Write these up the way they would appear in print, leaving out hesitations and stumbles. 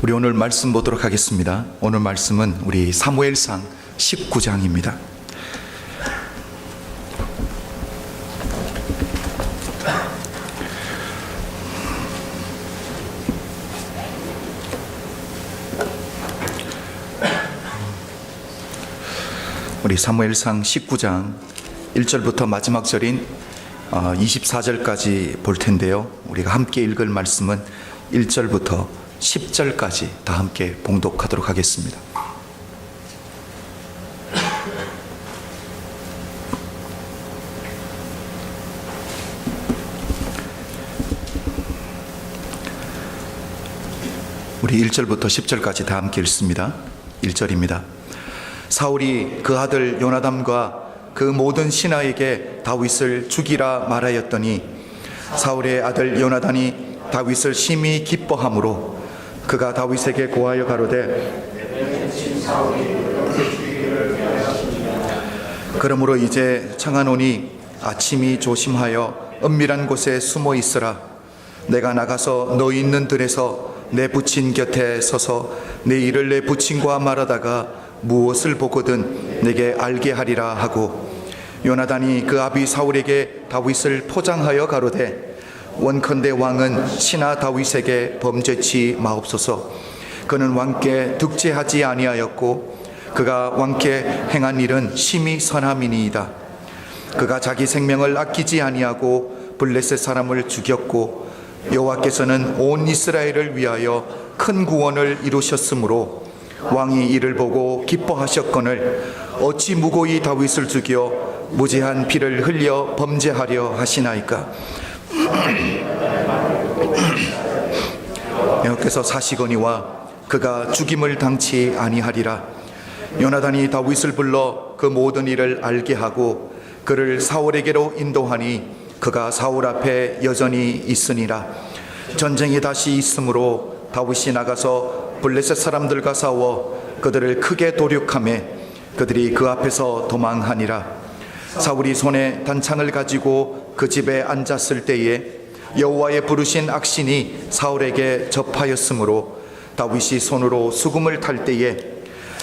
우리 오늘 말씀 보도록 하겠습니다. 오늘 말씀은 우리 사무엘상 19장입니다. 우리 사무엘상 19장 1절부터 마지막 절인 24절까지 볼 텐데요. 우리가 함께 읽을 말씀은 1절부터 10절까지 다 함께 봉독하도록 하겠습니다. 우리 1절부터 10절까지 다 함께 읽습니다. 1절입니다. 사울이 그 아들 요나단과 그 모든 신하에게 다윗을 죽이라 말하였더니 사울의 아들 요나단이 다윗을 심히 기뻐하므로 그가 다윗에게 고하여 가로되 그러므로 이제 청하노니 아침이 조심하여 은밀한 곳에 숨어 있으라. 내가 나가서 너 있는 들에서 내 부친 곁에 서서 내 일을 내 부친과 말하다가 무엇을 보거든 내게 알게 하리라 하고, 요나단이 그 아비 사울에게 다윗을 포장하여 가로되 원컨대 왕은 신하 다윗에게 범죄치 마옵소서. 그는 왕께 득죄하지 아니하였고 그가 왕께 행한 일은 심히 선함이니이다. 그가 자기 생명을 아끼지 아니하고 블레셋 사람을 죽였고 여호와께서는 온 이스라엘을 위하여 큰 구원을 이루셨으므로 왕이 이를 보고 기뻐하셨거늘 어찌 무고히 다윗을 죽여 무죄한 피를 흘려 범죄하려 하시나이까. 여호와께서 사시거니와 그가 죽임을 당치 아니하리라. 요나단이 다윗을 불러 그 모든 일을 알게 하고 그를 사울에게로 인도하니 그가 사울 앞에 여전히 있으니라. 전쟁이 다시 있으므로 다윗이 나가서 블레셋 사람들과 싸워 그들을 크게 도륙하며 그들이 그 앞에서 도망하니라. 사울이 손에 단창을 가지고 그 집에 앉았을 때에 여호와의 부르신 악신이 사울에게 접하였으므로 다윗이 손으로 수금을 탈 때에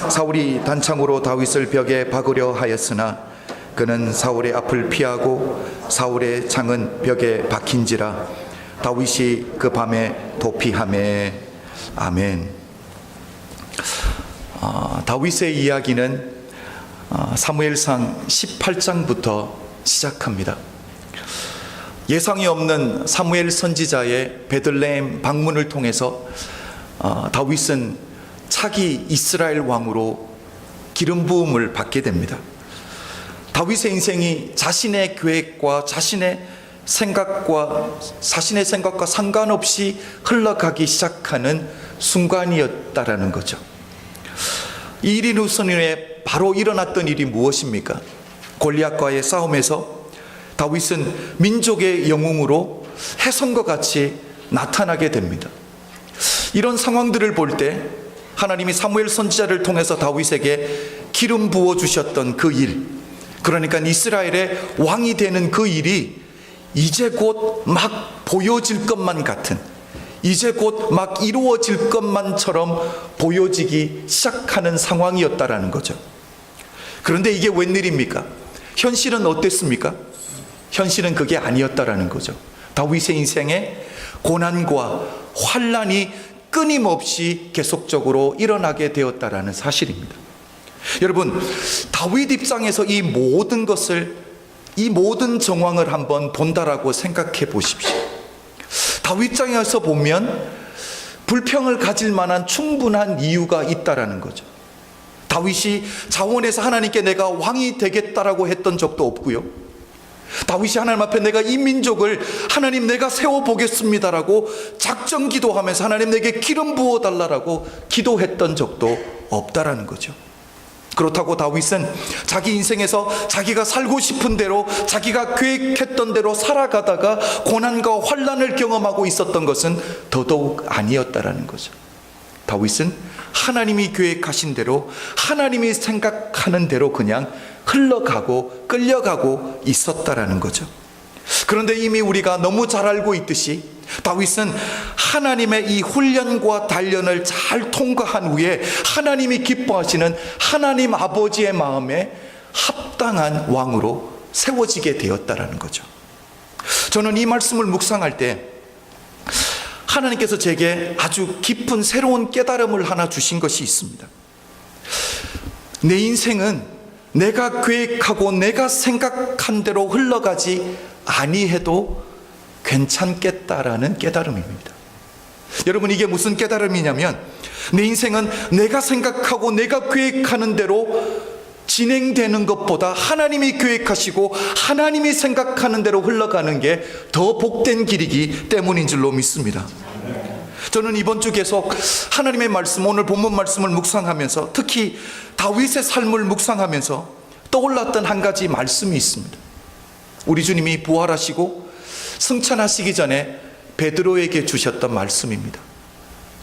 사울이 단창으로 다윗을 벽에 박으려 하였으나 그는 사울의 앞을 피하고 사울의 창은 벽에 박힌지라. 다윗이 그 밤에 도피하매. 아멘. 다윗의 이야기는 사무엘상 18장부터 시작합니다. 예상이 없는 사무엘 선지자의 베들레헴 방문을 통해서 다윗은 차기 이스라엘 왕으로 기름 부음을 받게 됩니다. 다윗의 인생이 자신의 계획과 자신의 생각과 상관없이 흘러가기 시작하는 순간이었다라는 거죠. 이 일인 후에 바로 일어났던 일이 무엇입니까? 골리앗과의 싸움에서 다윗은 민족의 영웅으로 혜성과 같이 나타나게 됩니다. 이런 상황들을 볼 때 하나님이 사무엘 선지자를 통해서 다윗에게 기름 부어주셨던 그 일, 그러니까 이스라엘의 왕이 되는 그 일이 이제 곧 막 보여질 것만 같은, 이제 곧 막 이루어질 것만처럼 보여지기 시작하는 상황이었다라는 거죠. 그런데 이게 웬일입니까? 현실은 어땠습니까? 현실은 그게 아니었다라는 거죠. 다윗의 인생에 고난과 환난이 끊임없이 계속적으로 일어나게 되었다라는 사실입니다. 여러분, 다윗 입장에서 이 모든 것을, 이 모든 정황을 한번 본다라고 생각해 보십시오. 다윗 입장에서 보면 불평을 가질 만한 충분한 이유가 있다라는 거죠. 다윗이 자원해서 하나님께 내가 왕이 되겠다라고 했던 적도 없고요. 다윗이 하나님 앞에 내가 이 민족을 하나님 내가 세워보겠습니다라고 작정 기도하면서 하나님 내게 기름 부어달라고 기도했던 적도 없다라는 거죠. 그렇다고 다윗은 자기 인생에서 자기가 살고 싶은 대로 자기가 계획했던 대로 살아가다가 고난과 환난을 경험하고 있었던 것은 더더욱 아니었다라는 거죠. 다윗은 하나님이 계획하신 대로 하나님이 생각하는 대로 그냥 흘러가고 끌려가고 있었다라는 거죠. 그런데 이미 우리가 너무 잘 알고 있듯이 다윗은 하나님의 이 훈련과 단련을 잘 통과한 후에 하나님이 기뻐하시는 하나님 아버지의 마음에 합당한 왕으로 세워지게 되었다라는 거죠. 저는 이 말씀을 묵상할 때 하나님께서 제게 아주 깊은 새로운 깨달음을 하나 주신 것이 있습니다. 내 인생은 내가 계획하고 내가 생각한 대로 흘러가지 아니해도 괜찮겠다라는 깨달음입니다. 여러분, 이게 무슨 깨달음이냐면 내 인생은 내가 생각하고 내가 계획하는 대로 진행되는 것보다 하나님이 계획하시고 하나님이 생각하는 대로 흘러가는 게 더 복된 길이기 때문인 줄로 믿습니다. 저는 이번 주 계속 하나님의 말씀, 오늘 본문 말씀을 묵상하면서 특히 다윗의 삶을 묵상하면서 떠올랐던 한 가지 말씀이 있습니다. 우리 주님이 부활하시고 승천하시기 전에 베드로에게 주셨던 말씀입니다.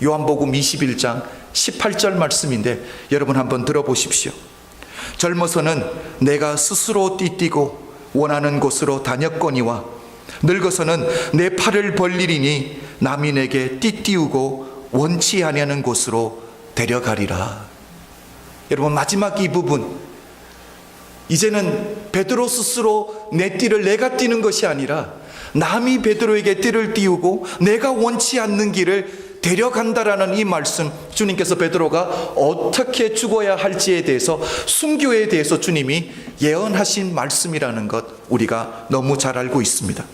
요한복음 21장 18절 말씀인데 여러분 한번 들어보십시오. 젊어서는 내가 스스로 띠뛰고 원하는 곳으로 다녔거니와 늙어서는 내 팔을 벌리리니 남이 내게 띠띠우고 원치 아니하는 곳으로 데려가리라. 여러분, 마지막 이 부분, 이제는 베드로 스스로 내 띠를 내가 띠는 것이 아니라 남이 베드로에게 띠를 띠우고 내가 원치 않는 길을 데려간다라는 이 말씀, 주님께서 베드로가 어떻게 죽어야 할지에 대해서, 순교에 대해서 주님이 예언하신 말씀이라는 것 우리가 너무 잘 알고 있습니다.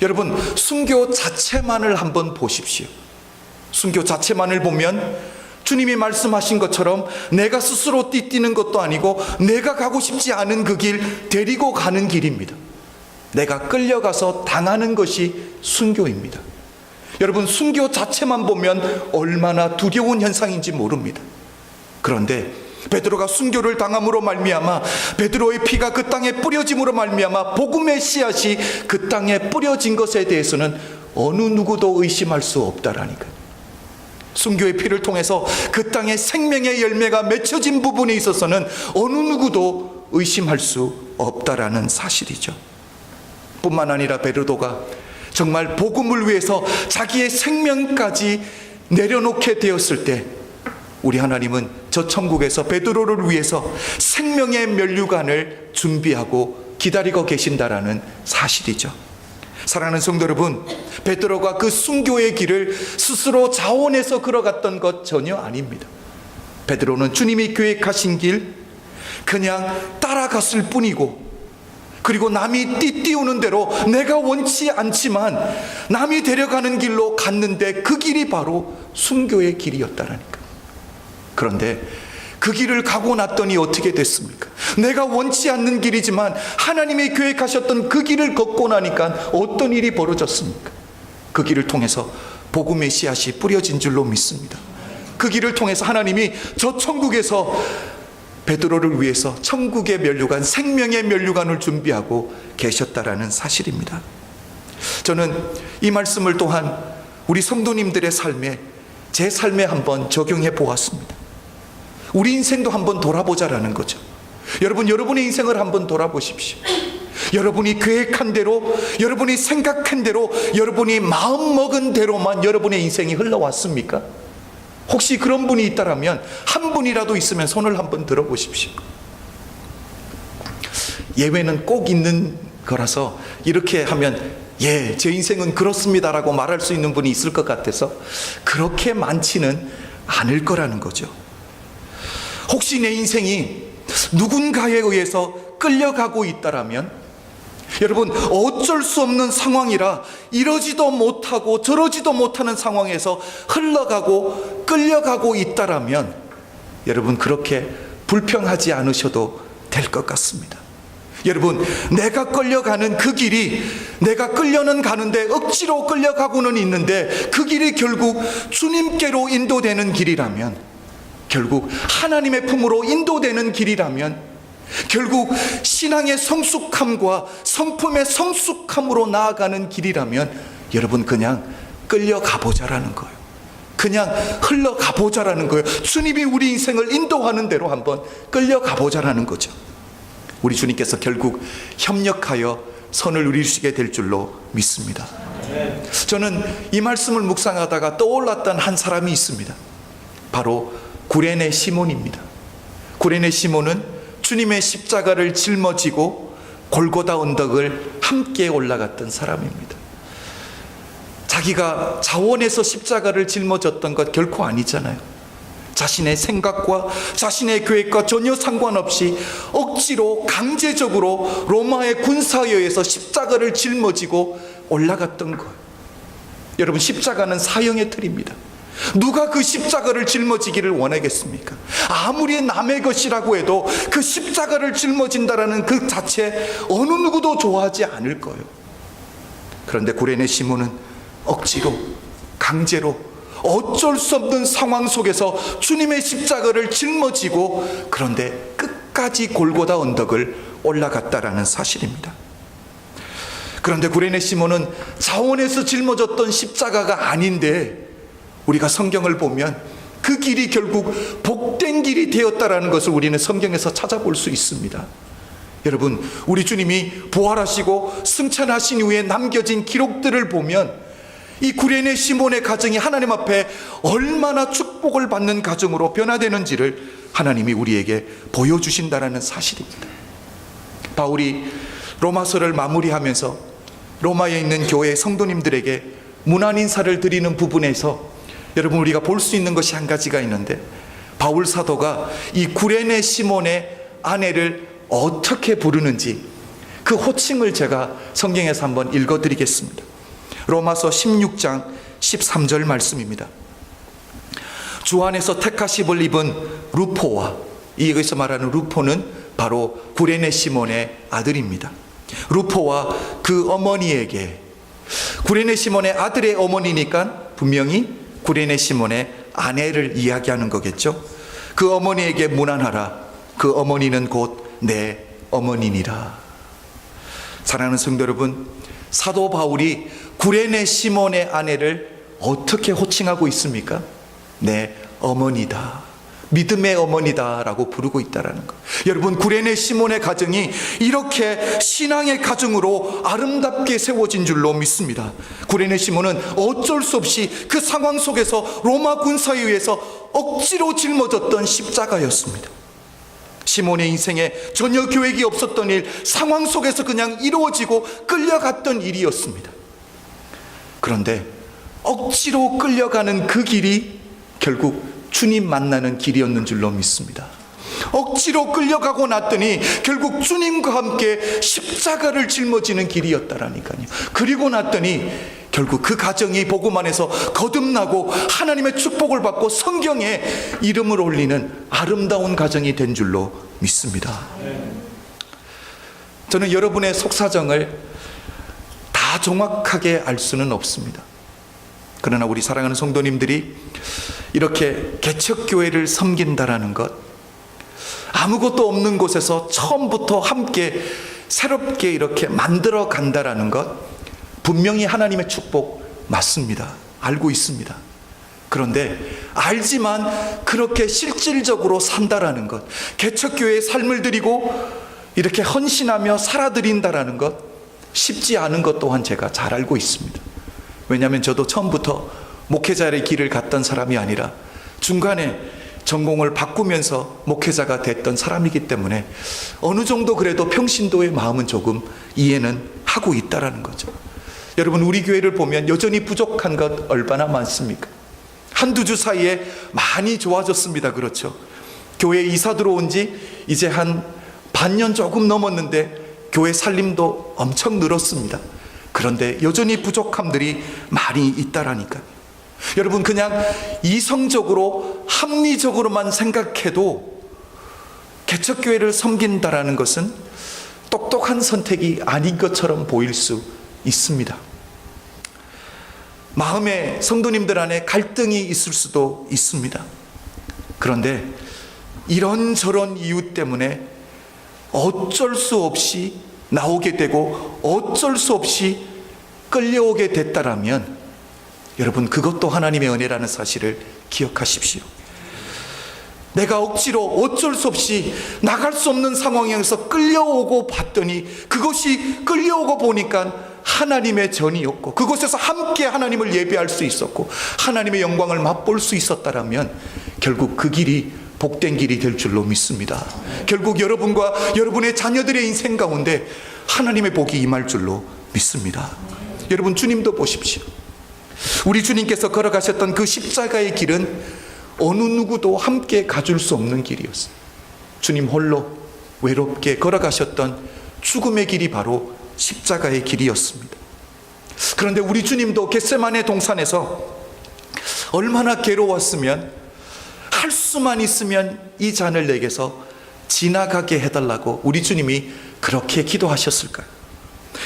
여러분, 순교 자체만을 한번 보십시오. 순교 자체만을 보면 주님이 말씀하신 것처럼 내가 스스로 띠뛰는 것도 아니고 내가 가고 싶지 않은 그 길 데리고 가는 길입니다. 내가 끌려가서 당하는 것이 순교입니다. 여러분, 순교 자체만 보면 얼마나 두려운 현상인지 모릅니다. 그런데 베드로가 순교를 당함으로 말미암아 베드로의 피가 그 땅에 뿌려짐으로 말미암아 복음의 씨앗이 그 땅에 뿌려진 것에 대해서는 어느 누구도 의심할 수 없다라니까요. 순교의 피를 통해서 그 땅에 생명의 열매가 맺혀진 부분에 있어서는 어느 누구도 의심할 수 없다라는 사실이죠. 뿐만 아니라 베드로가 정말 복음을 위해서 자기의 생명까지 내려놓게 되었을 때 우리 하나님은 저 천국에서 베드로를 위해서 생명의 면류관을 준비하고 기다리고 계신다라는 사실이죠. 사랑하는 성도 여러분, 베드로가 그 순교의 길을 스스로 자원해서 걸어갔던 것 전혀 아닙니다. 베드로는 주님이 계획하신 길 그냥 따라갔을 뿐이고, 그리고 남이 띠띠우는 대로 내가 원치 않지만 남이 데려가는 길로 갔는데 그 길이 바로 순교의 길이었다라니까. 그런데 그 길을 가고 났더니 어떻게 됐습니까? 내가 원치 않는 길이지만 하나님이 계획하셨던 그 길을 걷고 나니까 어떤 일이 벌어졌습니까? 그 길을 통해서 복음의 씨앗이 뿌려진 줄로 믿습니다. 그 길을 통해서 하나님이 저 천국에서 베드로를 위해서 천국의 면류관, 생명의 면류관을 준비하고 계셨다라는 사실입니다. 저는 이 말씀을 또한 우리 성도님들의 삶에, 제 삶에 한번 적용해 보았습니다. 우리 인생도 한번 돌아보자라는 거죠. 여러분, 여러분의 인생을 한번 돌아보십시오. 여러분이 계획한 대로, 여러분이 생각한 대로, 여러분이 마음먹은 대로만 여러분의 인생이 흘러왔습니까? 혹시 그런 분이 있다면 한 분이라도 있으면 손을 한번 들어보십시오. 예외는 꼭 있는 거라서 이렇게 하면 예, 제 인생은 그렇습니다라고 말할 수 있는 분이 있을 것 같아서 그렇게 많지는 않을 거라는 거죠. 혹시 내 인생이 누군가에 의해서 끌려가고 있다면 여러분, 어쩔 수 없는 상황이라 이러지도 못하고 저러지도 못하는 상황에서 흘러가고 끌려가고 있다면 여러분, 그렇게 불평하지 않으셔도 될 것 같습니다. 여러분, 내가 끌려가는 그 길이, 내가 끌려는 가는데 억지로 끌려가고는 있는데 그 길이 결국 주님께로 인도되는 길이라면, 결국 하나님의 품으로 인도되는 길이라면, 결국 신앙의 성숙함과 성품의 성숙함으로 나아가는 길이라면 여러분, 그냥 끌려가 보자라는 거예요. 그냥 흘러가 보자라는 거예요. 주님이 우리 인생을 인도하는 대로 한번 끌려가 보자라는 거죠. 우리 주님께서 결국 협력하여 선을 이루시게 될 줄로 믿습니다. 저는 이 말씀을 묵상하다가 떠올랐던 한 사람이 있습니다. 바로 구레네 시몬입니다. 구레네 시몬은 주님의 십자가를 짊어지고 골고다 언덕을 함께 올라갔던 사람입니다. 자기가 자원해서 십자가를 짊어졌던 것 결코 아니잖아요. 자신의 생각과 자신의 계획과 전혀 상관없이 억지로 강제적으로 로마의 군사에 의해서 십자가를 짊어지고 올라갔던 거예요. 여러분, 십자가는 사형의 틀입니다. 누가 그 십자가를 짊어지기를 원하겠습니까? 아무리 남의 것이라고 해도 그 십자가를 짊어진다라는 그 자체 어느 누구도 좋아하지 않을 거예요. 그런데 구레네 시몬은 억지로, 강제로, 어쩔 수 없는 상황 속에서 주님의 십자가를 짊어지고, 그런데 끝까지 골고다 언덕을 올라갔다라는 사실입니다. 그런데 구레네 시몬은 자원에서 짊어졌던 십자가가 아닌데, 우리가 성경을 보면 그 길이 결국 복된 길이 되었다라는 것을 우리는 성경에서 찾아볼 수 있습니다. 여러분, 우리 주님이 부활하시고 승천하신 이후에 남겨진 기록들을 보면 이 구레네 시몬의 가정이 하나님 앞에 얼마나 축복을 받는 가정으로 변화되는지를 하나님이 우리에게 보여주신다는 사실입니다. 바울이 로마서를 마무리하면서 로마에 있는 교회 성도님들에게 문안 인사를 드리는 부분에서 여러분, 우리가 볼 수 있는 것이 한 가지가 있는데, 바울 사도가 이 구레네 시몬의 아내를 어떻게 부르는지 그 호칭을 제가 성경에서 한번 읽어드리겠습니다. 로마서 16장 13절 말씀입니다. 주 안에서 택하심을 입은 루포와, 여기서 말하는 루포는 바로 구레네 시몬의 아들입니다. 루포와 그 어머니에게, 구레네 시몬의 아들의 어머니니까 분명히 구레네 시몬의 아내를 이야기하는 거겠죠. 그 어머니에게 문안하라. 그 어머니는 곧 내 어머니니라. 사랑하는 성도 여러분, 사도 바울이 구레네 시몬의 아내를 어떻게 호칭하고 있습니까? 내 어머니다, 믿음의 어머니다라고 부르고 있다라는 것. 여러분, 구레네 시몬의 가정이 이렇게 신앙의 가정으로 아름답게 세워진 줄로 믿습니다. 구레네 시몬은 어쩔 수 없이 그 상황 속에서 로마 군사에 의해서 억지로 짊어졌던 십자가였습니다. 시몬의 인생에 전혀 계획이 없었던 일, 상황 속에서 그냥 이루어지고 끌려갔던 일이었습니다. 그런데 억지로 끌려가는 그 길이 결국 주님 만나는 길이었는 줄로 믿습니다. 억지로 끌려가고 났더니 결국 주님과 함께 십자가를 짊어지는 길이었다라니까요. 그리고 났더니 결국 그 가정이 복음 안에서 거듭나고 하나님의 축복을 받고 성경에 이름을 올리는 아름다운 가정이 된 줄로 믿습니다. 저는 여러분의 속사정을 다 정확하게 알 수는 없습니다. 그러나 우리 사랑하는 성도님들이 이렇게 개척교회를 섬긴다라는 것, 아무것도 없는 곳에서 처음부터 함께 새롭게 이렇게 만들어 간다라는 것, 분명히 하나님의 축복 맞습니다. 알고 있습니다. 그런데 알지만 그렇게 실질적으로 산다라는 것, 개척교회의 삶을 드리고 이렇게 헌신하며 살아드린다라는 것, 쉽지 않은 것 또한 제가 잘 알고 있습니다. 왜냐하면 저도 처음부터 목회자의 길을 갔던 사람이 아니라 중간에 전공을 바꾸면서 목회자가 됐던 사람이기 때문에 어느 정도 그래도 평신도의 마음은 조금 이해는 하고 있다라는 거죠. 여러분, 우리 교회를 보면 여전히 부족한 것 얼마나 많습니까? 한두 주 사이에 많이 좋아졌습니다. 그렇죠? 교회에 이사 들어온 지 이제 한 반년 조금 넘었는데 교회 살림도 엄청 늘었습니다. 그런데 여전히 부족함들이 많이 있다라니까요. 여러분, 그냥 이성적으로 합리적으로만 생각해도 개척교회를 섬긴다라는 것은 똑똑한 선택이 아닌 것처럼 보일 수 있습니다. 마음에 성도님들 안에 갈등이 있을 수도 있습니다. 그런데 이런저런 이유 때문에 어쩔 수 없이 나오게 되고 어쩔 수 없이 끌려오게 됐다라면 여러분, 그것도 하나님의 은혜라는 사실을 기억하십시오. 내가 억지로 어쩔 수 없이 나갈 수 없는 상황에서 끌려오고 봤더니 그것이 끌려오고 보니까 하나님의 전이었고 그곳에서 함께 하나님을 예배할 수 있었고 하나님의 영광을 맛볼 수 있었다라면 결국 그 길이 복된 길이 될 줄로 믿습니다. 결국 여러분과 여러분의 자녀들의 인생 가운데 하나님의 복이 임할 줄로 믿습니다. 여러분, 주님도 보십시오. 우리 주님께서 걸어가셨던 그 십자가의 길은 어느 누구도 함께 가줄 수 없는 길이었어요. 주님 홀로 외롭게 걸어가셨던 죽음의 길이 바로 십자가의 길이었습니다. 그런데 우리 주님도 겟세마네 동산에서 얼마나 괴로웠으면 할 수만 있으면 이 잔을 내게서 지나가게 해달라고 우리 주님이 그렇게 기도하셨을까요?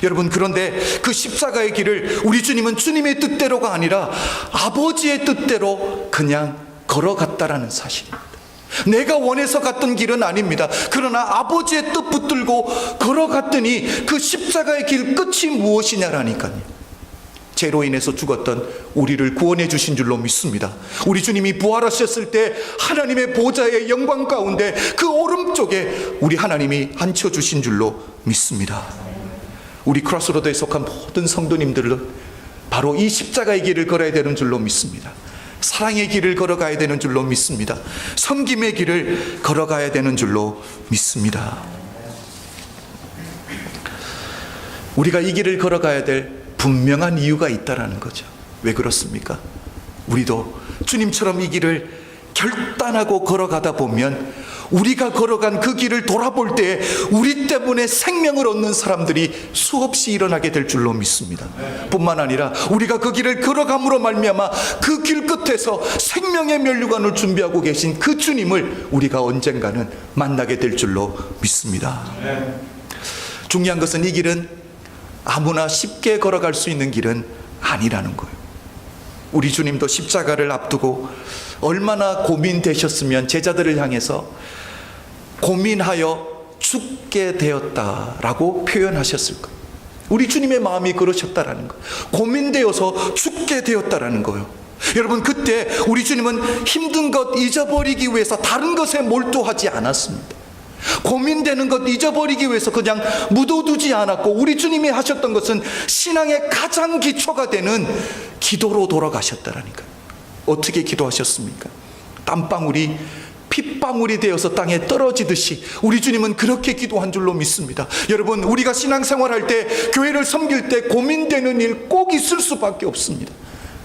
여러분, 그런데 그 십자가의 길을 우리 주님은 주님의 뜻대로가 아니라 아버지의 뜻대로 그냥 걸어갔다라는 사실입니다. 내가 원해서 갔던 길은 아닙니다. 그러나 아버지의 뜻 붙들고 걸어갔더니 그 십자가의 길 끝이 무엇이냐라니까요. 죄로 인해서 죽었던 우리를 구원해 주신 줄로 믿습니다. 우리 주님이 부활하셨을 때 하나님의 보좌의 영광 가운데 그 오른쪽에 우리 하나님이 앉혀주신 줄로 믿습니다. 우리 크로스로드에 속한 모든 성도님들은 바로 이 십자가의 길을 걸어야 되는 줄로 믿습니다. 사랑의 길을 걸어가야 되는 줄로 믿습니다. 섬김의 길을 걸어가야 되는 줄로 믿습니다. 우리가 이 길을 걸어가야 될 분명한 이유가 있다라는 거죠. 왜 그렇습니까? 우리도 주님처럼 이 길을 결단하고 걸어가다 보면 우리가 걸어간 그 길을 돌아볼 때 우리 때문에 생명을 얻는 사람들이 수없이 일어나게 될 줄로 믿습니다. 뿐만 아니라 우리가 그 길을 걸어감으로 말미암아 그 길 끝에서 생명의 면류관을 준비하고 계신 그 주님을 우리가 언젠가는 만나게 될 줄로 믿습니다. 중요한 것은 이 길은 아무나 쉽게 걸어갈 수 있는 길은 아니라는 거예요. 우리 주님도 십자가를 앞두고 얼마나 고민되셨으면 제자들을 향해서 고민하여 죽게 되었다라고 표현하셨을 거예요. 우리 주님의 마음이 그러셨다라는 거예요. 고민되어서 죽게 되었다라는 거예요. 여러분, 그때 우리 주님은 힘든 것 잊어버리기 위해서 다른 것에 몰두하지 않았습니다. 고민되는 것 잊어버리기 위해서 그냥 묻어두지 않았고 우리 주님이 하셨던 것은 신앙의 가장 기초가 되는 기도로 돌아가셨다라니까요. 어떻게 기도하셨습니까? 땀방울이 핏방울이 되어서 땅에 떨어지듯이 우리 주님은 그렇게 기도한 줄로 믿습니다. 여러분, 우리가 신앙생활할 때, 교회를 섬길 때 고민되는 일 꼭 있을 수밖에 없습니다.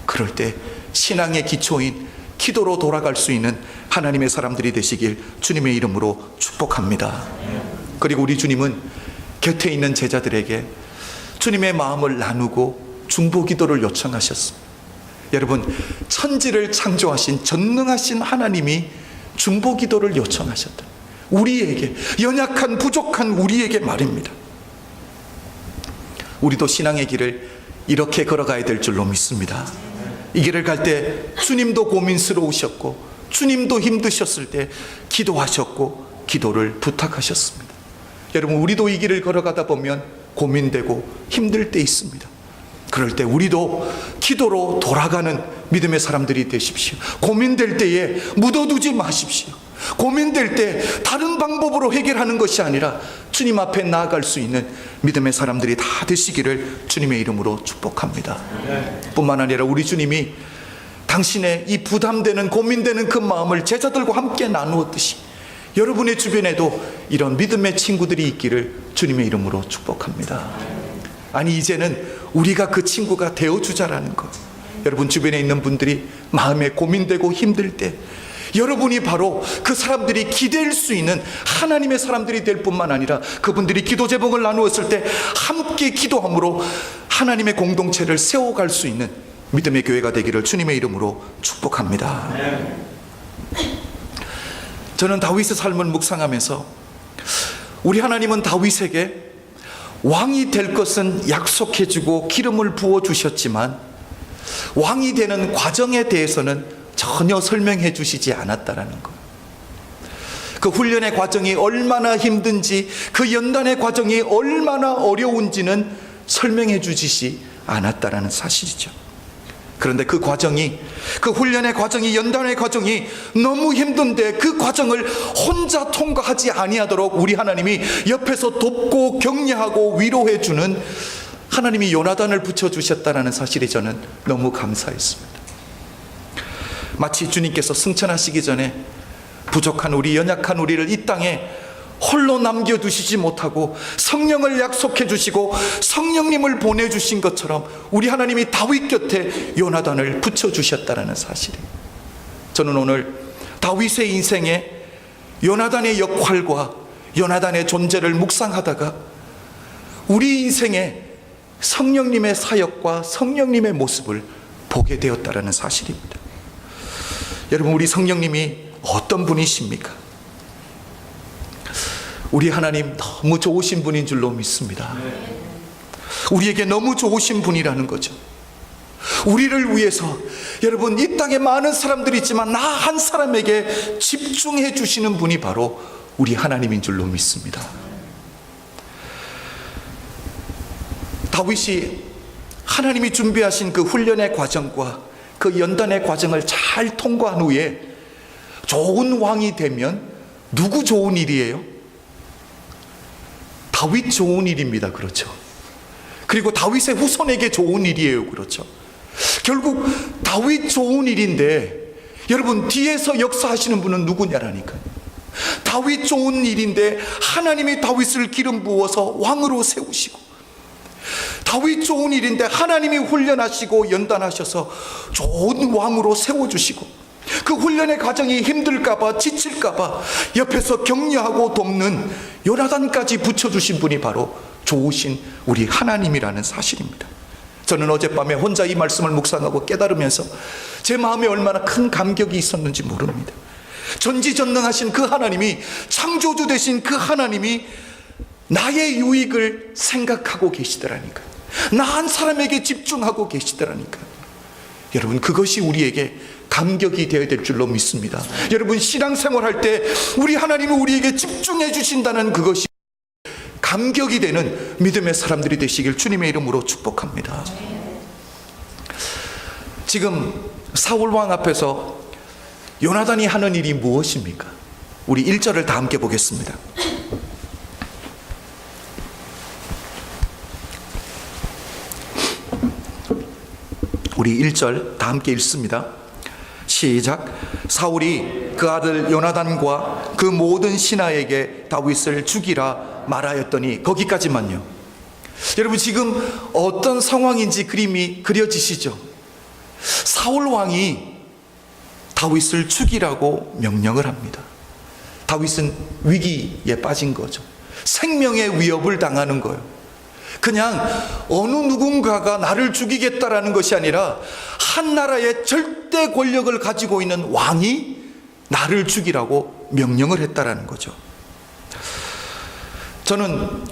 그럴 때 신앙의 기초인 기도로 돌아갈 수 있는 하나님의 사람들이 되시길 주님의 이름으로 축복합니다. 그리고 우리 주님은 곁에 있는 제자들에게 주님의 마음을 나누고 중보기도를 요청하셨습니다. 여러분, 천지를 창조하신 전능하신 하나님이 중보기도를 요청하셨다. 우리에게, 연약한 부족한 우리에게 말입니다. 우리도 신앙의 길을 이렇게 걸어가야 될 줄로 믿습니다. 이 길을 갈 때 주님도 고민스러우셨고 주님도 힘드셨을 때 기도하셨고 기도를 부탁하셨습니다. 여러분, 우리도 이 길을 걸어가다 보면 고민되고 힘들 때 있습니다. 그럴 때 우리도 기도로 돌아가는 믿음의 사람들이 되십시오. 고민될 때에 묻어두지 마십시오. 고민될 때 다른 방법으로 해결하는 것이 아니라 주님 앞에 나아갈 수 있는 믿음의 사람들이 다 되시기를 주님의 이름으로 축복합니다. 뿐만 아니라 우리 주님이 당신의 이 부담되는 고민되는 그 마음을 제자들과 함께 나누었듯이 여러분의 주변에도 이런 믿음의 친구들이 있기를 주님의 이름으로 축복합니다. 아니, 이제는 우리가 그 친구가 되어주자라는 것. 여러분 주변에 있는 분들이 마음에 고민되고 힘들 때 여러분이 바로 그 사람들이 기댈 수 있는 하나님의 사람들이 될 뿐만 아니라 그분들이 기도 제목을 나누었을 때 함께 기도함으로 하나님의 공동체를 세워갈 수 있는 믿음의 교회가 되기를 주님의 이름으로 축복합니다. 저는 다윗의 삶을 묵상하면서 우리 하나님은 다윗에게 왕이 될 것은 약속해주고 기름을 부어주셨지만 왕이 되는 과정에 대해서는 전혀 설명해 주시지 않았다라는 것. 그 훈련의 과정이 얼마나 힘든지, 그 연단의 과정이 얼마나 어려운지는 설명해 주시지 않았다라는 사실이죠. 그런데 그 과정이, 그 훈련의 과정이, 연단의 과정이 너무 힘든데 그 과정을 혼자 통과하지 아니하도록 우리 하나님이 옆에서 돕고 격려하고 위로해 주는 하나님이 요나단을 붙여주셨다는 사실이 저는 너무 감사했습니다. 마치 주님께서 승천하시기 전에 부족한 우리, 연약한 우리를 이 땅에 홀로 남겨두시지 못하고 성령을 약속해 주시고 성령님을 보내주신 것처럼 우리 하나님이 다윗 곁에 요나단을 붙여주셨다는 사실이, 저는 오늘 다윗의 인생에 요나단의 역할과 요나단의 존재를 묵상하다가 우리 인생에 성령님의 사역과 성령님의 모습을 보게 되었다는 사실입니다. 여러분, 우리 성령님이 어떤 분이십니까? 우리 하나님 너무 좋으신 분인 줄로 믿습니다. 우리에게 너무 좋으신 분이라는 거죠. 우리를 위해서, 여러분, 이 땅에 많은 사람들이 있지만 나 한 사람에게 집중해 주시는 분이 바로 우리 하나님인 줄로 믿습니다. 다윗이 하나님이 준비하신 그 훈련의 과정과 그 연단의 과정을 잘 통과한 후에 좋은 왕이 되면 누구 좋은 일이에요? 다윗 좋은 일입니다. 그렇죠? 그리고 다윗의 후손에게 좋은 일이에요. 그렇죠? 결국 다윗 좋은 일인데, 여러분, 뒤에서 역사하시는 분은 누구냐라니까요. 다윗 좋은 일인데 하나님이 다윗을 기름 부어서 왕으로 세우시고, 다윗 좋은 일인데 하나님이 훈련하시고 연단하셔서 좋은 왕으로 세워주시고, 그 훈련의 과정이 힘들까봐 지칠까봐 옆에서 격려하고 돕는 요나단까지 붙여주신 분이 바로 좋으신 우리 하나님이라는 사실입니다. 저는 어젯밤에 혼자 이 말씀을 묵상하고 깨달으면서 제 마음에 얼마나 큰 감격이 있었는지 모릅니다. 전지전능하신 그 하나님이, 창조주 되신 그 하나님이 나의 유익을 생각하고 계시더라니까요. 나 한 사람에게 집중하고 계시더라니까요. 여러분, 그것이 우리에게 감격이 되어야 될 줄로 믿습니다. 여러분, 신앙생활할 때 우리 하나님이 우리에게 집중해 주신다는 그것이 감격이 되는 믿음의 사람들이 되시길 주님의 이름으로 축복합니다. 지금 사울 왕 앞에서 요나단이 하는 일이 무엇입니까? 우리 1절을 다 함께 보겠습니다. 우리 1절 다 함께 읽습니다. 시작. 사울이 그 아들 요나단과 그 모든 신하에게 다윗을 죽이라 말하였더니, 거기까지만요. 여러분, 지금 어떤 상황인지 그림이 그려지시죠? 사울 왕이 다윗을 죽이라고 명령을 합니다. 다윗은 위기에 빠진 거죠. 생명의 위협을 당하는 거예요. 그냥 어느 누군가가 나를 죽이겠다라는 것이 아니라 한 나라의 절대 권력을 가지고 있는 왕이 나를 죽이라고 명령을 했다라는 거죠. 저는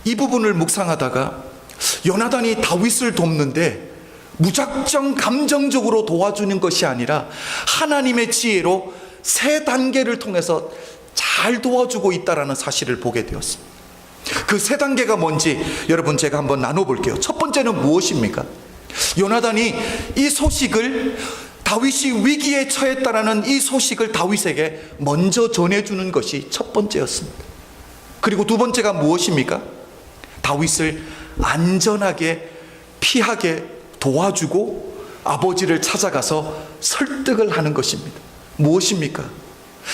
이 부분을 묵상하다가 요나단이 다윗을 돕는데 무작정 감정적으로 도와주는 것이 아니라 하나님의 지혜로 세 단계를 통해서 잘 도와주고 있다는 사실을 보게 되었습니다. 그 세 단계가 뭔지 여러분, 제가 한번 나눠볼게요. 첫 번째는 무엇입니까? 요나단이 이 소식을, 다윗이 위기에 처했다라는 이 소식을 다윗에게 먼저 전해주는 것이 첫 번째였습니다. 그리고 두 번째가 무엇입니까? 다윗을 안전하게 피하게 도와주고 아버지를 찾아가서 설득을 하는 것입니다. 무엇입니까?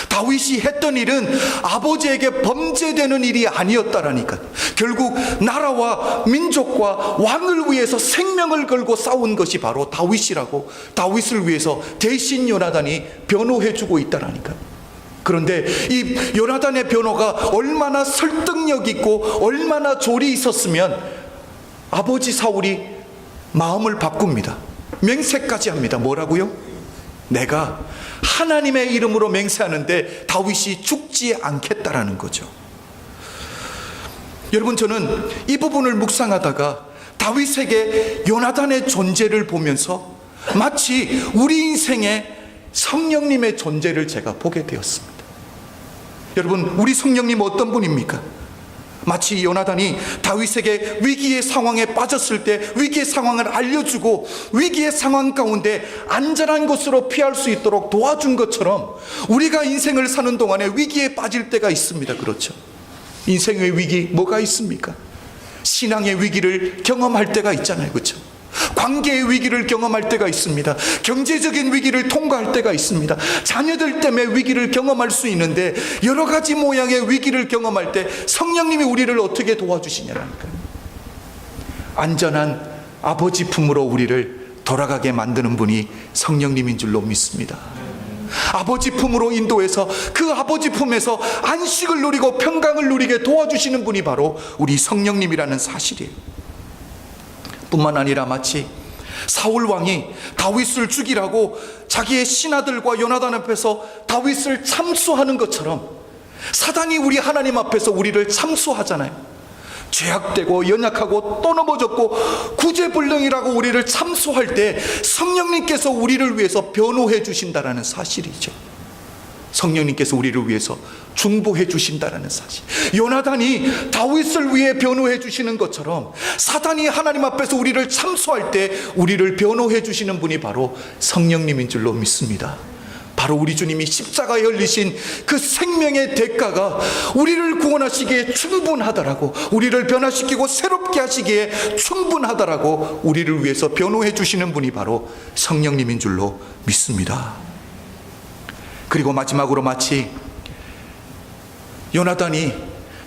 다윗이 했던 일은 아버지에게 범죄되는 일이 아니었다라니까. 결국 나라와 민족과 왕을 위해서 생명을 걸고 싸운 것이 바로 다윗이라고, 다윗을 위해서 대신 요나단이 변호해주고 있다라니까. 그런데 이 요나단의 변호가 얼마나 설득력 있고 얼마나 조리 있었으면 아버지 사울이 마음을 바꿉니다. 맹세까지 합니다. 뭐라고요? 내가 하나님의 이름으로 맹세하는데 다윗이 죽지 않겠다라는 거죠. 여러분, 저는 이 부분을 묵상하다가 다윗에게 요나단의 존재를 보면서 마치 우리 인생에 성령님의 존재를 제가 보게 되었습니다. 여러분, 우리 성령님 어떤 분입니까? 마치 요나단이 다윗에게 위기의 상황에 빠졌을 때 위기의 상황을 알려주고 위기의 상황 가운데 안전한 곳으로 피할 수 있도록 도와준 것처럼 우리가 인생을 사는 동안에 위기에 빠질 때가 있습니다. 그렇죠? 인생의 위기 뭐가 있습니까? 신앙의 위기를 경험할 때가 있잖아요, 그렇죠? 관계의 위기를 경험할 때가 있습니다. 경제적인 위기를 통과할 때가 있습니다. 자녀들 때문에 위기를 경험할 수 있는데, 여러 가지 모양의 위기를 경험할 때 성령님이 우리를 어떻게 도와주시냐니까요. 안전한 아버지 품으로 우리를 돌아가게 만드는 분이 성령님인 줄로 믿습니다. 아버지 품으로 인도해서 그 아버지 품에서 안식을 누리고 평강을 누리게 도와주시는 분이 바로 우리 성령님이라는 사실이에요. 뿐만 아니라 마치 사울 왕이 다윗을 죽이라고 자기의 신하들과 요나단 앞에서 다윗을 참수하는 것처럼 사단이 우리 하나님 앞에서 우리를 참수하잖아요. 죄악되고 연약하고 또 넘어졌고 구제불능이라고 우리를 참수할 때 성령님께서 우리를 위해서 변호해 주신다라는 사실이죠. 성령님께서 우리를 위해서 중보해 주신다라는 사실. 요나단이 다윗을 위해 변호해 주시는 것처럼 사단이 하나님 앞에서 우리를 참수할 때 우리를 변호해 주시는 분이 바로 성령님인 줄로 믿습니다. 바로 우리 주님이 십자가에 흘리신 그 생명의 대가가 우리를 구원하시기에 충분하다라고, 우리를 변화시키고 새롭게 하시기에 충분하다라고 우리를 위해서 변호해 주시는 분이 바로 성령님인 줄로 믿습니다. 그리고 마지막으로 마치 요나단이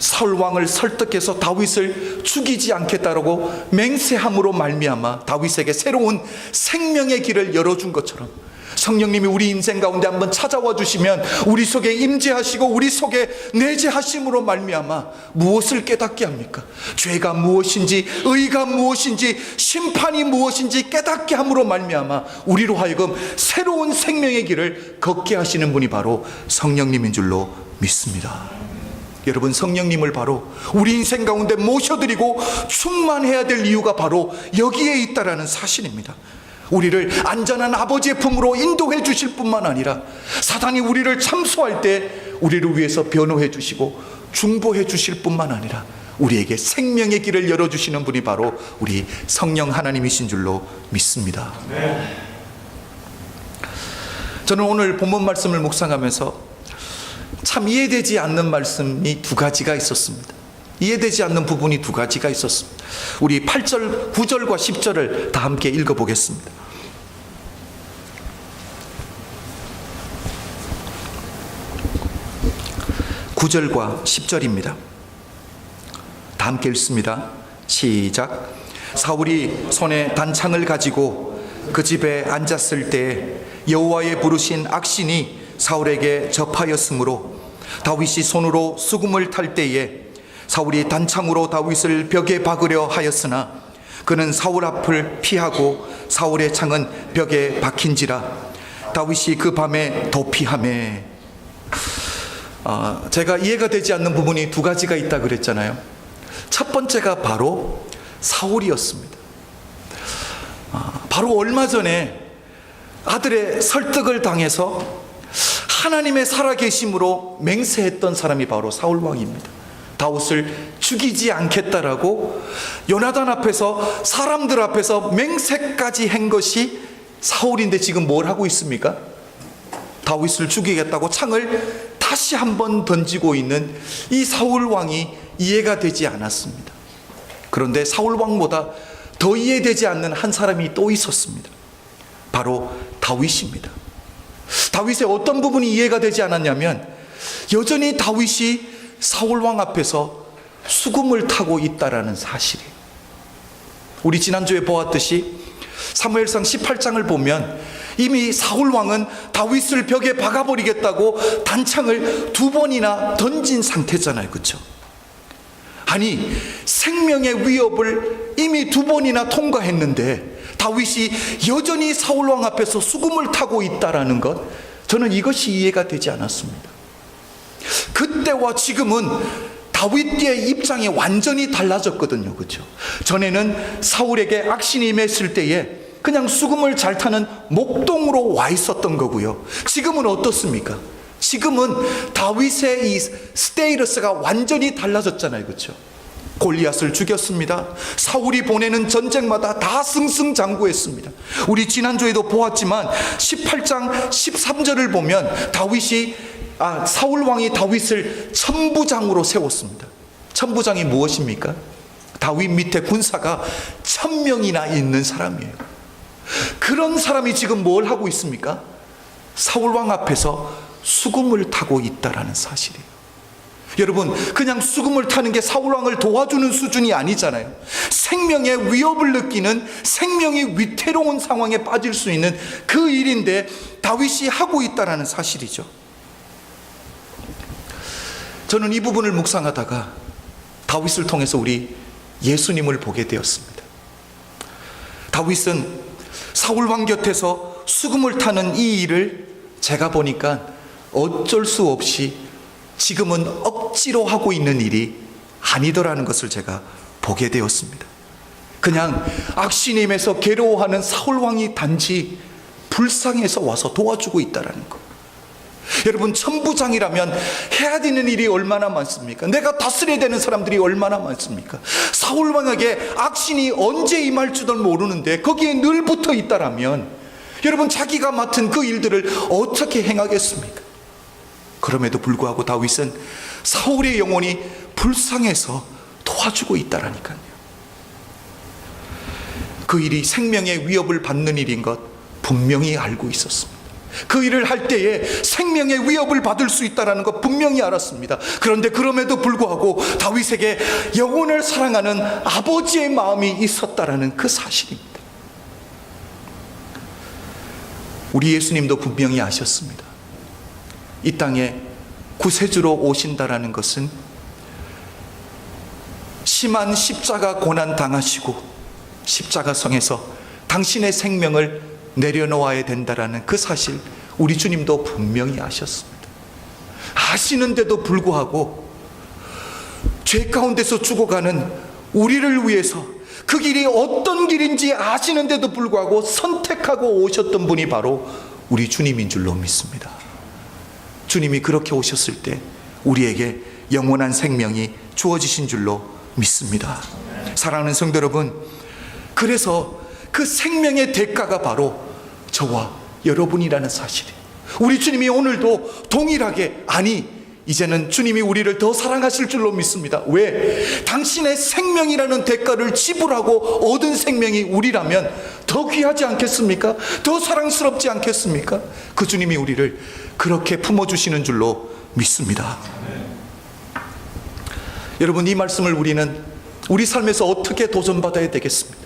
사울 왕을 설득해서 다윗을 죽이지 않겠다라고 맹세함으로 말미암아 다윗에게 새로운 생명의 길을 열어준 것처럼 성령님이 우리 인생 가운데 한번 찾아와 주시면 우리 속에 임재하시고 우리 속에 내재하심으로 말미암아 무엇을 깨닫게 합니까? 죄가 무엇인지, 의가 무엇인지, 심판이 무엇인지 깨닫게 함으로 말미암아 우리로 하여금 새로운 생명의 길을 걷게 하시는 분이 바로 성령님인 줄로 믿습니다. 여러분, 성령님을 바로 우리 인생 가운데 모셔드리고 충만해야 될 이유가 바로 여기에 있다라는 사실입니다. 우리를 안전한 아버지의 품으로 인도해 주실 뿐만 아니라 사단이 우리를 참수할 때 우리를 위해서 변호해 주시고 중보해 주실 뿐만 아니라 우리에게 생명의 길을 열어주시는 분이 바로 우리 성령 하나님이신 줄로 믿습니다. 저는 오늘 본문 말씀을 묵상하면서 참 이해되지 않는 말씀이 두 가지가 있었습니다. 이해되지 않는 부분이 두 가지가 있었습니다. 우리 8절, 9절과 10절을 다 함께 읽어보겠습니다. 9절과 10절입니다. 다 함께 읽습니다. 시작. 사울이 손에 단창을 가지고 그 집에 앉았을 때에 여호와의 부르신 악신이 사울에게 접하였으므로 다윗이 손으로 수금을 탈 때에 사울이 단창으로 다윗을 벽에 박으려 하였으나 그는 사울 앞을 피하고 사울의 창은 벽에 박힌지라 다윗이 그 밤에 도피하매. 제가 이해가 되지 않는 부분이 두 가지가 있다 그랬잖아요. 첫 번째가 바로 사울이었습니다. 바로 얼마 전에 아들의 설득을 당해서 하나님의 살아계심으로 맹세했던 사람이 바로 사울 왕입니다. 다윗을 죽이지 않겠다라고 요나단 앞에서, 사람들 앞에서 맹세까지 한 것이 사울인데 지금 뭘 하고 있습니까? 다윗을 죽이겠다고 창을 다시 한번 던지고 있는 이 사울 왕이 이해가 되지 않았습니다. 그런데 사울 왕보다 더 이해되지 않는 한 사람이 또 있었습니다. 바로 다윗입니다. 다윗의 어떤 부분이 이해가 되지 않았냐면 여전히 다윗이 사울 왕 앞에서 수금을 타고 있다라는 사실이에요. 우리 지난주에 보았듯이 사무엘상 18장을 보면 이미 사울 왕은 다윗을 벽에 박아버리겠다고 단창을 2번이나 던진 상태잖아요, 그렇죠? 아니, 생명의 위협을 이미 2번이나 통과했는데 다윗이 여전히 사울 왕 앞에서 수금을 타고 있다라는 것, 저는 이것이 이해가 되지 않았습니다. 그때와 지금은 다윗의 입장이 완전히 달라졌거든요, 그렇죠? 전에는 사울에게 악신이 임했을 때에 그냥 수금을 잘 타는 목동으로 와 있었던 거고요. 지금은 어떻습니까? 지금은 다윗의 이 스테이러스가 완전히 달라졌잖아요, 그렇죠? 골리앗을 죽였습니다. 사울이 보내는 전쟁마다 다 승승장구했습니다. 우리 지난주에도 보았지만 18장 13절을 보면 사울 왕이 다윗을 천부장으로 세웠습니다. 천부장이 무엇입니까? 다윗 밑에 군사가 1000명이나 있는 사람이에요. 그런 사람이 지금 뭘 하고 있습니까? 사울왕 앞에서 수금을 타고 있다라는 사실이에요. 여러분, 그냥 수금을 타는 게 사울왕을 도와주는 수준이 아니잖아요. 생명의 위협을 느끼는, 생명이 위태로운 상황에 빠질 수 있는 그 일인데 다윗이 하고 있다라는 사실이죠. 저는 이 부분을 묵상하다가 다윗을 통해서 우리 예수님을 보게 되었습니다. 다윗은 사울왕 곁에서 수금을 타는 이 일을 제가 보니까 어쩔 수 없이 지금은 억지로 하고 있는 일이 아니더라는 것을 제가 보게 되었습니다. 그냥 악신임에서 괴로워하는 사울왕이 단지 불쌍해서 와서 도와주고 있다는 것. 여러분, 천부장이라면 해야 되는 일이 얼마나 많습니까? 내가 다스려야 되는 사람들이 얼마나 많습니까? 사울왕에게 악신이 언제 임할지도 모르는데 거기에 늘 붙어 있다라면 여러분, 자기가 맡은 그 일들을 어떻게 행하겠습니까? 그럼에도 불구하고 다윗은 사울의 영혼이 불쌍해서 도와주고 있다라니까요. 그 일이 생명의 위협을 받는 일인 것 분명히 알고 있었습니다. 그 일을 할 때에 생명의 위협을 받을 수 있다는 것 분명히 알았습니다. 그런데 그럼에도 불구하고 다윗에게 영혼을 사랑하는 아버지의 마음이 있었다라는 그 사실입니다. 우리 예수님도 분명히 아셨습니다. 이 땅에 구세주로 오신다라는 것은 심한 십자가 고난 당하시고 십자가성에서 당신의 생명을 내려놓아야 된다라는 그 사실 우리 주님도 분명히 아셨습니다. 아시는데도 불구하고 죄 가운데서 죽어가는 우리를 위해서 그 길이 어떤 길인지 아시는데도 불구하고 선택하고 오셨던 분이 바로 우리 주님인 줄로 믿습니다. 주님이 그렇게 오셨을 때 우리에게 영원한 생명이 주어지신 줄로 믿습니다. 사랑하는 성도 여러분, 그래서 그 생명의 대가가 바로 저와 여러분이라는 사실이에요. 우리 주님이 오늘도 동일하게, 아니 이제는 주님이 우리를 더 사랑하실 줄로 믿습니다. 왜? 당신의 생명이라는 대가를 지불하고 얻은 생명이 우리라면 더 귀하지 않겠습니까? 더 사랑스럽지 않겠습니까? 그 주님이 우리를 그렇게 품어주시는 줄로 믿습니다. 여러분, 이 말씀을 우리는 우리 삶에서 어떻게 도전받아야 되겠습니까?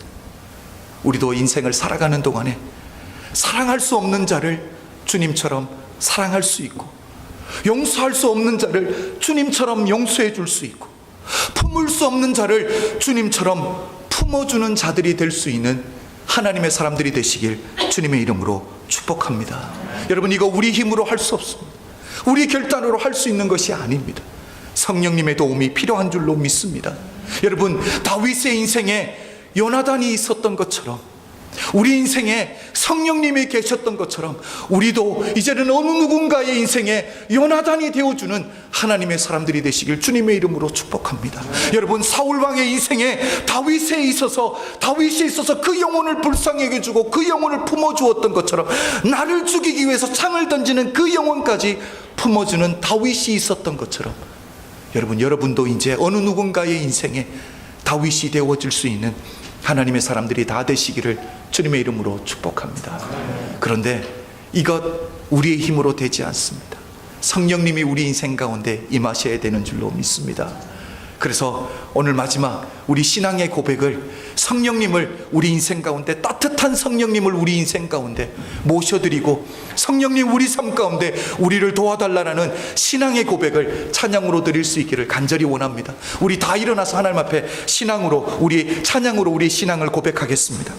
우리도 인생을 살아가는 동안에 사랑할 수 없는 자를 주님처럼 사랑할 수 있고, 용서할 수 없는 자를 주님처럼 용서해 줄 수 있고, 품을 수 없는 자를 주님처럼 품어주는 자들이 될 수 있는 하나님의 사람들이 되시길 주님의 이름으로 축복합니다. 여러분, 이거 우리 힘으로 할 수 없습니다. 우리 결단으로 할 수 있는 것이 아닙니다. 성령님의 도움이 필요한 줄로 믿습니다. 여러분, 다윗의 인생에 요나단이 있었던 것처럼, 우리 인생에 성령님이 계셨던 것처럼 우리도 이제는 어느 누군가의 인생에 요나단이 되어주는 하나님의 사람들이 되시길 주님의 이름으로 축복합니다. 여러분, 사울왕의 인생에 다윗이 있어서 그 영혼을 불쌍하게 해주고 그 영혼을 품어주었던 것처럼 나를 죽이기 위해서 창을 던지는 그 영혼까지 품어주는 다윗이 있었던 것처럼 여러분도 이제 어느 누군가의 인생에 다윗이 되어질 수 있는 하나님의 사람들이 다 되시기를 주님의 이름으로 축복합니다. 그런데 이것 우리의 힘으로 되지 않습니다. 성령님이 우리 인생 가운데 임하셔야 되는 줄로 믿습니다. 그래서 오늘 마지막 우리 신앙의 고백을, 성령님을 우리 인생 가운데, 따뜻한 성령님을 우리 인생 가운데 모셔드리고 성령님 우리 삶 가운데 우리를 도와달라는 신앙의 고백을 찬양으로 드릴 수 있기를 간절히 원합니다. 우리 다 일어나서 하나님 앞에 찬양으로 우리 신앙을 고백하겠습니다.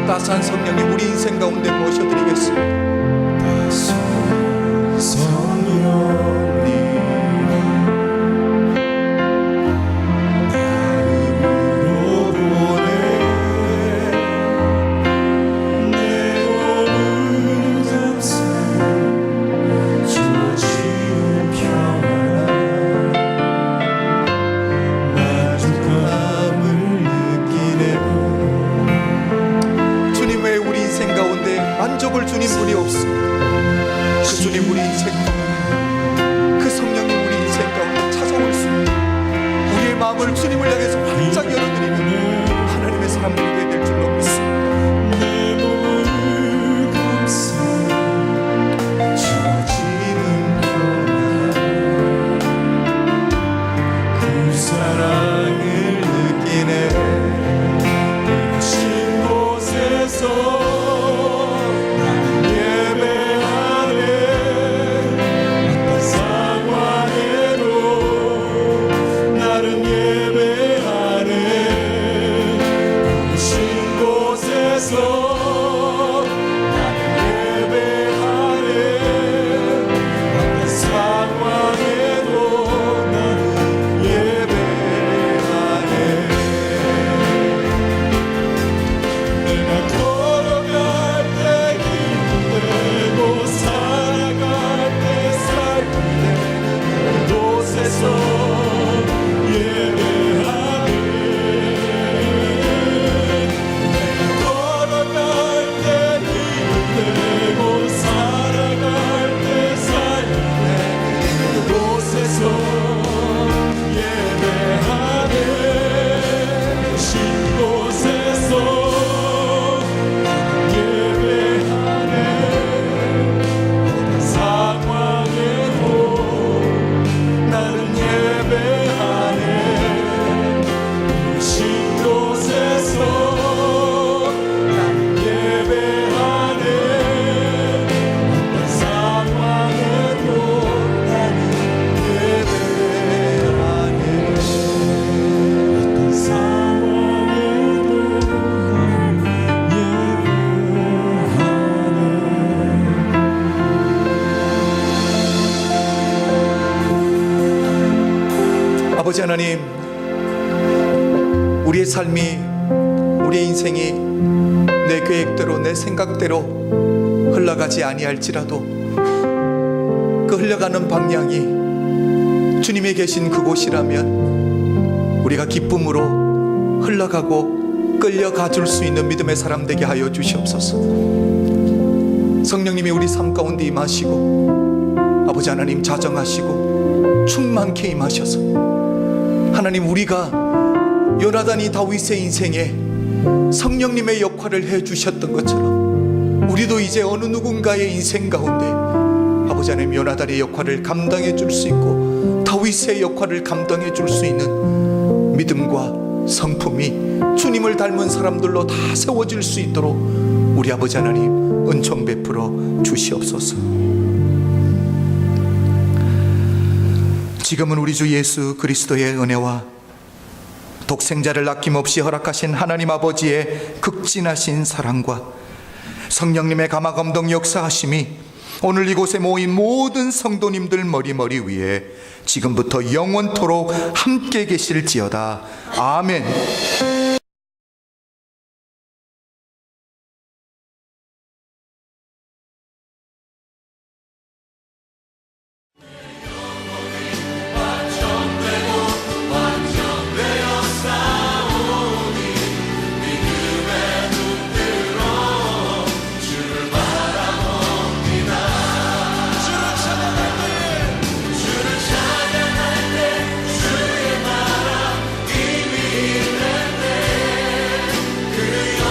따스한 성령님 우리 인생 가운데 모셔드리겠습니다. 따스한 성령님 주님, 우리 인생 가운데 그 성령님 우리 인생 가운데 찾아올 수 있는 우리의 마음을 주님을 향해서 활짝 열어드리는 하나님의 사람들이 되어야 될 줄로 믿습니다. 내 몸을 감싸 지는 그 사랑을 느끼네. 신 곳에서 아버지 하나님, 우리의 삶이, 우리의 인생이 내 계획대로, 내 생각대로 흘러가지 아니할지라도 그 흘러가는 방향이 주님이 계신 그곳이라면 우리가 기쁨으로 흘러가고 끌려가 줄 수 있는 믿음의 사람 되게 하여 주시옵소서. 성령님이 우리 삶 가운데 임하시고 아버지 하나님 자정하시고 충만케 임하셔서 하나님, 우리가 요나단이 다윗의 인생에 성령님의 역할을 해주셨던 것처럼 우리도 이제 어느 누군가의 인생 가운데 아버지 하나님 요나단의 역할을 감당해 줄 수 있고 다윗의 역할을 감당해 줄 수 있는 믿음과 성품이 주님을 닮은 사람들로 다 세워질 수 있도록 우리 아버지 하나님 은총 베풀어 주시옵소서. 지금은 우리 주 예수 그리스도의 은혜와 독생자를 아낌없이 허락하신 하나님 아버지의 극진하신 사랑과 성령님의 감화감동 역사하심이 오늘 이곳에 모인 모든 성도님들 머리 위에 지금부터 영원토록 함께 계실지어다. 아멘. 그